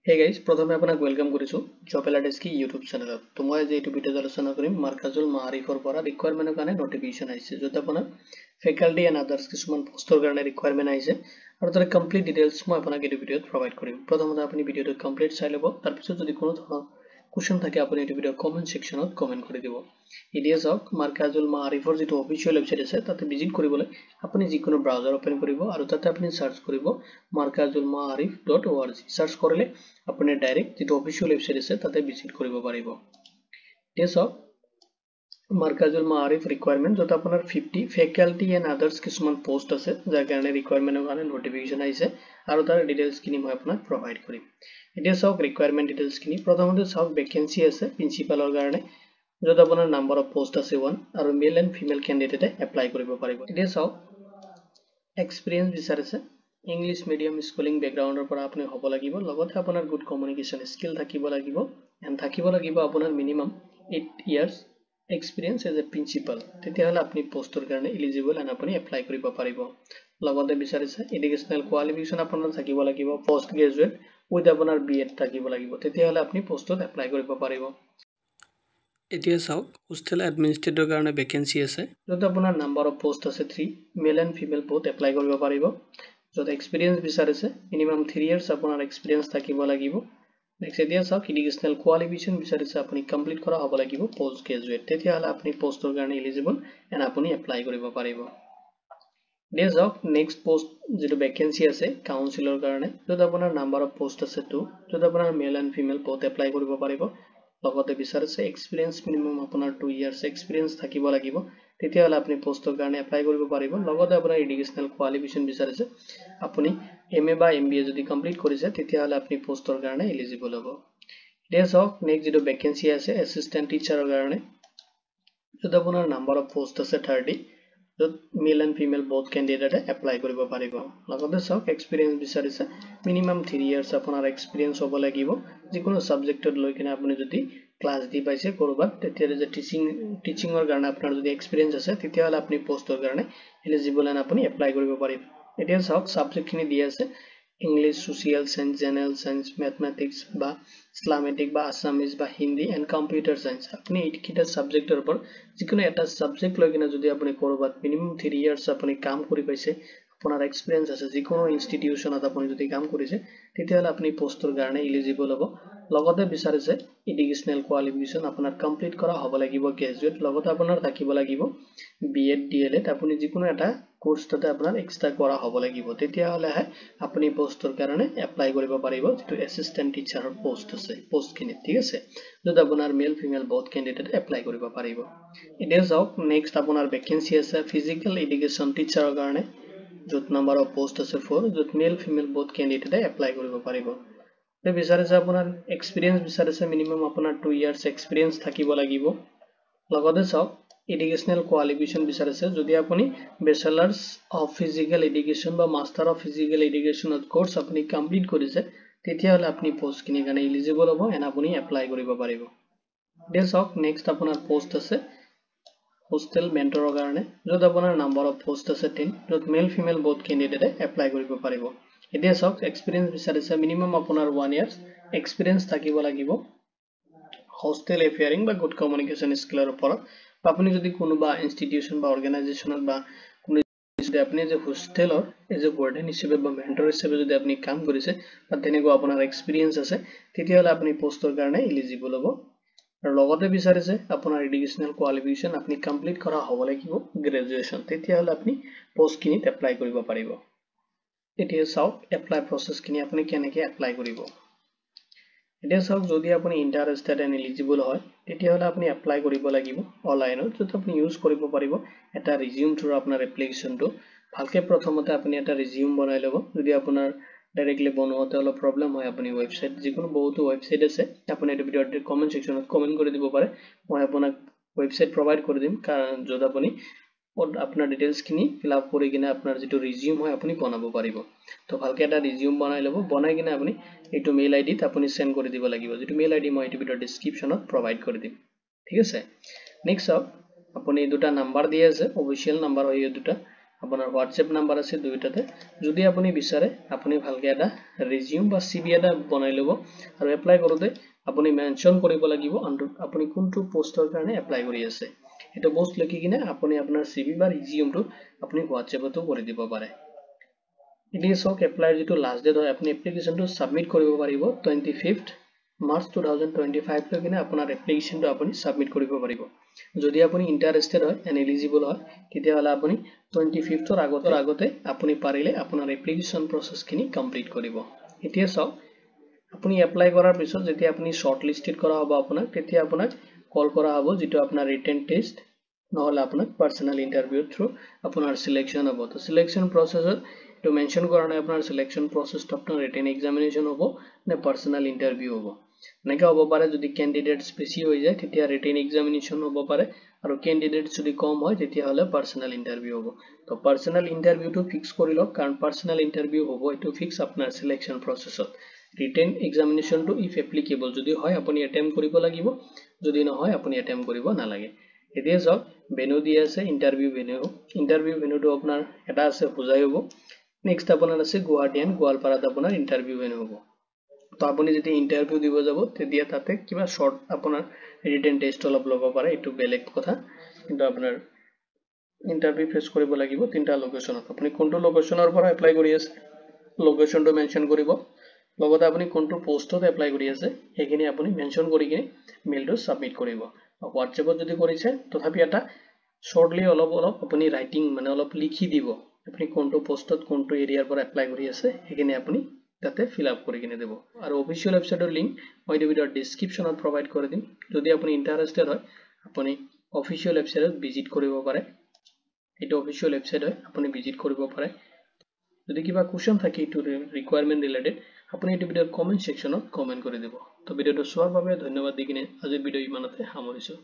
Hey guys, प्रथमे आपनाक welcome करिसु job alert desk की YouTube channel. तो মই আজি এটো ভিডিওত আলোচনা কৰিম মাৰ্কাজুল মাৰিফৰ পৰা ৰিকুৱাৰমেন্টৰ কাৰণে নটিফিকেশন আহিছে যত আপোনাৰ ফেকাল্টি এন্ড আদাৰ্স কিছুমান পোষ্টৰ কাৰণে ৰিকুৱাৰমেন্ট আহিছে আৰু তাৰ কমপ্লিট ডিটেইলছ মই আপোনাক এটো ভিডিওত প্ৰভাইড কৰিম। প্ৰথমতে আপুনি ভিডিওটো কমপ্লিট চাই লব তাৰ পিছত যদি কোনো ধৰণৰ কোৱেশ্চন থাকে আপুনি এটো ভিডিও কমেন্ট সেকশনত কমেন্ট কৰি দিব। ইডিএস হক মাৰ্কাজুল মাৰিফৰ যেটো অফিচিয়েল ওয়েবসাইট আছে তাতে ভিজিট কৰিবলৈ আপুনি যিকোনো ব্ৰাউজাৰ ওপেন কৰিব আৰু তাতে আপুনি সাৰ্চ কৰিব markazulmaarif.org সাৰ্চ কৰিলে আপুনি ডাইৰেক্ট যেটো অফিচিয়েল ওয়েবসাইট আছে তাতে ভিজিট কৰিব পাৰিব। ইডিএস হক মাৰ্কাজুল মাৰিফ ৰিকুৱাৰমেন্ট যত আপোনাৰ 50 ফেকাল্টি এন্ড আদাৰ্স কিছুমান পোষ্ট আছে যাৰ কাৰণে ৰিকুৱাৰমেন্টৰ কাৰণে নটিফিকেশন আহিছে আৰু তাৰ ডিটেইলছ খিনি মই আপোনাক প্ৰভাইড কৰিম। ইডিএস হক ৰিকুৱাৰমেন্ট ডিটেইলছ খিনি প্ৰথমতে চাওক ভ্যাকেন্সি আছে প্ৰিন্সিপালৰ কাৰণে যত আপোনাৰ নাম্বাৰ অফ পোষ্ট আছে 1 আৰু মেল এন্ড ফিমেল ক্যান্ডিডেটে এপ্লাই কৰিব পাৰিব। ইডিএস হক এক্সপেৰিয়েন্স বিচাৰিছে ইংলিশ মিডিয়াম স্কুলিং ব্যাকগ্ৰাউণ্ডৰ পৰা আপুনি হ'ব লাগিব লগতে আপোনাৰ গুড কমিউনিকেশন স্কিল থাকিব লাগিব এন্ড থাকিব লাগিব আপোনাৰ minimum 8 years experience as a principal তেতিয়াহলে আপুনি পোষ্টৰ কাৰণে এলিজিবল এন্ড আপুনি এপ্লাই কৰিব পাৰিব। লগতে বিচাৰিছে এডুকেশনাল কোৱালিফিকেশন আপোনাৰ থাকিব লাগিব পোষ্ট গ্ৰেজুৱেট উইথ আপোনাৰ বিএড থাকিব লাগিব তেতিয়াহলে আপুনি পোষ্টত এপ্লাই কৰিব পাৰিব। এতিয়া চাওক হোষ্টেল এডমিনিষ্ট্ৰেটৰ কাৰণে ভ্যাকেন্সি আছে যত আপোনাৰ নাম্বাৰ অফ পোষ্ট আছে 3 male and female both apply কৰিব পাৰিব। যত এক্সপেৰিয়েন্স বিচাৰিছে মিনিমাম 3 ইয়াৰ্স আপোনাৰ এক্সপেৰিয়েন্স থাকিব লাগিব। নেক্সট এতিয়া চাওক এডুকেশনাল কোৱালিফিকেশন বিচাৰিছে আপুনি কমপ্লিট কৰা হ'ব লাগিব পোষ্ট গ্ৰেজুৱেট তেতিয়াহলে আপুনি পোষ্টৰ কাৰণে এলিজিবল এন্ড আপুনি এপ্লাই কৰিব পাৰিব। দেজ অফ নেক্সট পোষ্ট যেটো ভ্যাকেন্সি আছে কাউন্সিলৰ কাৰণে যত আপোনাৰ নাম্বাৰ অফ পোষ্ট আছে 2 যত আপোনাৰ male and female both apply কৰিব পাৰিব। লগতে বিচাৰিছে এক্সপেৰিয়েন্স মিনিমাম আপোনাৰ 2 ইয়াৰ্স এক্সপেৰিয়েন্স থাকিব লাগিব তেতিয়াহলে আপুনি পোষ্টৰ কাৰণে এপ্লাই কৰিব পাৰিব। লগতে আপোনাৰ এডুকেশনাল কোৱালিফিকেশন বিচাৰিছে আপুনি এমএ বা এমবিএ যদি কমপ্লিট কৰিছে তেতিয়াহলে আপুনি পোষ্টৰ কাৰণে এলিজিবল হ'ব। দেজ অফ নেক্সট যেটো ভ্যাকেন্সি আছে এসিস্ট্যান্ট টিচাৰৰ কাৰণে যত আপোনাৰ নাম্বাৰ অফ পোষ্ট আছে 30 যত মেল এন্ড ফিমেল বোথ ক্যান্ডিডেটে এপ্লাই কৰিব পাৰিব। লগতে চাওক এক্সপেৰিয়েন্স বিচাৰিছে মিনিমাম 3 ইয়াৰ্স আপোনাৰ এক্সপেৰিয়েন্স হ'ব লাগিব যিকোনো সাবজেক্টত লৈ কিনে আপুনি যদি ক্লাস দি পাইছে কৰবাত তেতিয়ালে যে টিচিংৰ কাৰণে আপোনাৰ যদি এক্সপেৰিয়েন্স আছে তেতিয়াহলে আপুনি পোষ্টৰ কাৰণে এলিজিবল এন্ড আপুনি এপ্লাই কৰিব পাৰিব। এতিয়া চাওক সাবজেক্ট খিনি দি আছে English social science general science mathematics বা ইসলামেটিক বা আসামিজ বা হিন্দি এন্ড কম্পিউটাৰ সায়েন্স আপুনি এইকিটা সাবজেক্টৰ ওপৰত যিকোনো এটা সাবজেক্ট লৈ কিনে যদি আপুনি কৰবাত মিনিমাম 3 ইয়াৰ্স আপুনি কাম কৰি পাইছে আপোনাৰ এক্সপেৰিয়েন্স আছে যিকোনো ইনষ্টিটিউশনত আপুনি যদি কাম কৰিছে তেতিয়াহলে আপুনি পোষ্টৰ কাৰণে এলিজিবল হ'ব। লগতে বিচাৰিছে এডুকেশনাল কোৱালিফিকেশন আপোনাৰ কমপ্লিট কৰা হ'ব লাগিব গ্ৰেজুৱেট লগতে আপোনাৰ থাকিব লাগিব বিএড ডিএলএড আপুনি যিকোনো এটা কোৰ্স তাতে আপোনাৰ এক্সট্ৰা কৰা হ'ব লাগিব তেতিয়াহলে আপুনি পোষ্টৰ কাৰণে এপ্লাই কৰিব পাৰিব যেটো এসিস্ট্যান্ট টিচাৰৰ পোষ্ট আছে পোষ্টখিনি ঠিক আছে যত আপোনাৰ male female both candidate apply কৰিব পাৰিব। এতিয়া যাওক নেক্সট আপোনাৰ ভ্যাকেন্সি আছে ফিজিক্যাল এডুকেশন টিচাৰৰ কাৰণে যত নাম্বাৰ অফ পোষ্ট আছে 4 যত মেল ফিমেল বোথ ক্যান্ডিডেটে এপ্লাই কৰিব পাৰিব। তে বিচাৰিছে আপোনাৰ এক্সপেৰিয়েন্স বিচাৰিছে মিনিমাম আপোনাৰ 2 ইয়াৰ্স এক্সপেৰিয়েন্স থাকিব লাগিব। লগতে চাওক এডুকেশনাল কোৱালিফিকেশন বিচাৰিছে যদি আপুনি ব্যাচেলাৰ্স অফ ফিজিক্যাল এডুকেশন বা মাস্টাৰ অফ ফিজিক্যাল এডুকেশনত কোৰ্স আপুনি কমপ্লিট কৰিছে তেতিয়াহলে আপুনি পোষ্ট কিনি কাৰণে এলিজিবল হ'ব এন্ড আপুনি এপ্লাই কৰিব পাৰিব। দেন চাওক নেক্সট আপোনাৰ পোষ্ট আছে হোষ্টেল মেন্টৰৰ কাৰণে যত আপোনাৰ নাম্বাৰ অফ পোষ্ট আছে 10 যত মেল ফিমেল বোথ ক্যান্ডিডেটে এপ্লাই কৰিব পাৰিব। এতিয়া চাওক এক্সপেৰিয়েন্স বিচাৰিছে মিনিমাম আপোনাৰ 1 ইয়াৰ্স এক্সপেৰিয়েন্স থাকিব লাগিব হোষ্টেল এফেয়াৰিং বা গুড কমিউনিকেশন স্কিলৰ ওপৰত আপুনি যদি কোনোবা ইনষ্টিটিউশন বা অৰ্গানাইজেচনত বা কোনো যদি আপুনি যে হোষ্টেলৰ এজ এ ওয়াৰ্ডেন হিচাপে বা মেন্টৰ হিচাপে যদি আপুনি কাম কৰিছে বা তেনেকুৱা আপোনাৰ এক্সপেৰিয়েন্স আছে তেতিয়াহলে আপুনি পোষ্টৰ কাৰণে এলিজিবল হ'ব। আৰু লগতে বিচাৰিছে আপোনাৰ এডুকেশনাল কোৱালিফিকেশন আপুনি কমপ্লিট কৰা হ'ব লাগিব গ্ৰেজুৱেচন তেতিয়াহলে আপুনি পোষ্টখিনিত এপ্লাই কৰিব পাৰিব। এতিয়া চাওক এপ্লাই প্ৰসেছখিনি আপুনি কেনেকৈ এপ্লাই কৰিব। এতিয়া চাওক যদি আপুনি ইন্টাৰেষ্টেড এণ্ড এলিজিবল হয় তেতিয়াহলে আপুনি এপ্লাই কৰিব লাগিব অনলাইনত যত আপুনি ইউজ কৰিব পাৰিব এটা ৰিজিউম থ্ৰু আপোনাৰ এপ্লিকেশনটো ভালকে প্ৰথমতে আপুনি এটা ৰিজিউম বনাই ল'ব যদি আপোনাৰ ডাইৰেক্টলি বনোৱাতে অলপ প্ৰবলেম হয় আপুনি ওয়েবসাইট যিকোনো বহুতো ওয়েবসাইট আছে আপুনি এই ভিডিওৰ কমেন্ট সেকশনত কমেন্ট কৰি দিব পাৰে মই আপোনাক ওয়েবসাইট প্ৰভাইড কৰি দিম কাৰণ যত আপুনি আপোনাৰ ডিটেইলছ খিনি ফিল আপ কৰি কিনে আপোনাৰ যেটো ৰিজিউম হয় আপুনি বনাব পাৰিব। তো ভালকে এটা ৰিজিউম বনাই ল'ব বনাই কিনে আপুনি এইটো মেইল আইডিত আপুনি সেন্ড কৰি দিব লাগিব যেটো মেইল আইডি মই এই ভিডিওৰ ডেসক্ৰিপচনত প্ৰভাইড কৰি দিম ঠিক আছে। নেক্সট আপুনি দুটা নাম্বাৰ দি আছে অফিশিয়াল নাম্বাৰ হয় এই দুটা আপোনাৰ WhatsApp নাম্বাৰ আছে দুইটাতে যদি আপুনি বিচাৰে আপুনি ভালকে এটা ৰিজিউম বা CV এটা বনাই ল'ব আৰু এপ্লাই কৰোতে আপুনি মেনশন কৰিব লাগিব আপুনি কোনটো পোষ্টৰ কাৰণে এপ্লাই কৰি আছে এটা পোষ্ট লিখি কিনে আপুনি আপোনাৰ CV বা ৰিজিউমটো আপুনি WhatsAppতো কৰি দিব পাৰে এতিয়া সক এপ্লাই যেটো লাষ্ট ডেট হয় আপুনি এপ্লিকেশনটো সাবমিট কৰিব পাৰিব 25th March 2025 লৈ কিনে আপোনাৰ এপ্লিকেশনটো আপুনি সাবমিট কৰিব পাৰিব যদি আপুনি ইন্টাৰেস্টেড হয় এন্ড এলিজিবল হয় তেতিয়া হলে আপুনি 25th ৰ আগতে আপুনি পাৰিলে আপোনাৰ এপ্লিকেশন প্ৰসেস খিনি কমপ্লিট কৰিব এতিয়া সক আপুনি এপ্লাই কৰাৰ পিছত যেতিয়া আপুনি শৰ্ট লিস্টেড কৰা হ'ব আপোনাক তেতিয়া আপোনাক কল কৰা হ'ব যেটো আপোনাৰ ৰিটেন টেষ্ট নহলে আপোনাক পাৰ্সোনাল ইন্টাৰভিউ থ্ৰু আপোনাৰ সিলেকশন হ'ব তো সিলেকশন প্ৰসেছত to mention কৰা নাই আপোনাৰ সিলেকশন প্ৰসেসটো আপোনাৰ ৰিটেন এক্সামিনেশন হ'ব নে পাৰ্সোনাল ইন্টাৰভিউ হ'ব নেকা হ'ব পাৰে যদি ক্যান্ডিডেটস বেছি হৈ যায় তেতিয়া ৰিটেন এক্সামিনেশন হ'ব পাৰে আৰু ক্যান্ডিডেটস যদি কম হয় তেতিয়া হলে পাৰ্সোনাল ইন্টাৰভিউ হ'ব তো পাৰ্সোনাল ইন্টাৰভিউটো ফিক্স কৰি লওক কাৰণ পাৰ্সোনাল ইন্টাৰভিউ হ'ব এটো ফিক্স আপোনাৰ সিলেকশন প্ৰসেসত ৰিটেন এক্সামিনেশনটো ইফ এপ্লিকেবল যদি হয় আপুনি অ্যাটেম্প কৰিব লাগিব যদি নহয় আপুনি অ্যাটেম্প কৰিব নালাগে এতিয়া সব ভেনু দিয়া আছে ইন্টাৰভিউ ভেনুটো আপোনাৰ এটা আছে বুজাই হ'ব নেক্সট আপোনাৰ আছে গুৱাহাটী এণ্ড গোৱালপাৰাত আপোনাৰ ইন্টাৰভিউ ভেনু হ'ব তো আপুনি যদি ইন্টাৰভিউ দিব যাব তেতিয়া তাতে কিবা শৰ্ট আপোনাৰ ৰিটেন টেষ্ট অলপ ল'ব পাৰে এটো বেলেগ কথা কিন্তু আপোনাৰ ইন্টাৰভিউ ফেস কৰিব লাগিব তিনটা লোকেশনত আপুনি কোনটো লোকেশনৰ পৰা এপ্লাই কৰি আছে লোকেশনটো মেনশন কৰিব লগতে আপুনি কোনটো পোষ্টত এপ্লাই কৰি আছে হেখিনি আপুনি মেনশন কৰি কিনে মেইলটো সাবমিট কৰিব WhatsAppত যদি কৰিছে তথাপি এটা শৰ্টলি অলপ আপুনি ৰাইটিং মানে অলপ লিখি দিব আপুনি কোনটো পোষ্টত কোনটো এৰিয়াৰ পৰা এপ্লাই কৰি আছে হেখিনি আপুনি তাতে ফিল আপ কৰি কিনে দেব আৰু অফিশিয়াল ওয়েবসাইটৰ লিংক মই ভিডিওৰ ডেসক্ৰিপচনত প্ৰভাইড কৰি দিম যদি আপুনি ইন্টাৰেস্টেড হয় আপুনি অফিশিয়াল ওয়েবসাইটত ভিজিট কৰিব পাৰে এটো অফিশিয়াল ওয়েবসাইট হয় আপুনি ভিজিট কৰিব পাৰে যদি কিবা কোৱেশ্চন থাকে এটো ৰিকোয়াৰমেন্ট ৰিলেটেড আপুনি এটো ভিডিওৰ কমেন্ট সেকশনত কমেন্ট কৰি দিব তো ভিডিওটো চোৱাৰ বাবে ধন্যবাদ দি কিনে আজিৰ ভিডিও ইমানতে সামৰিছো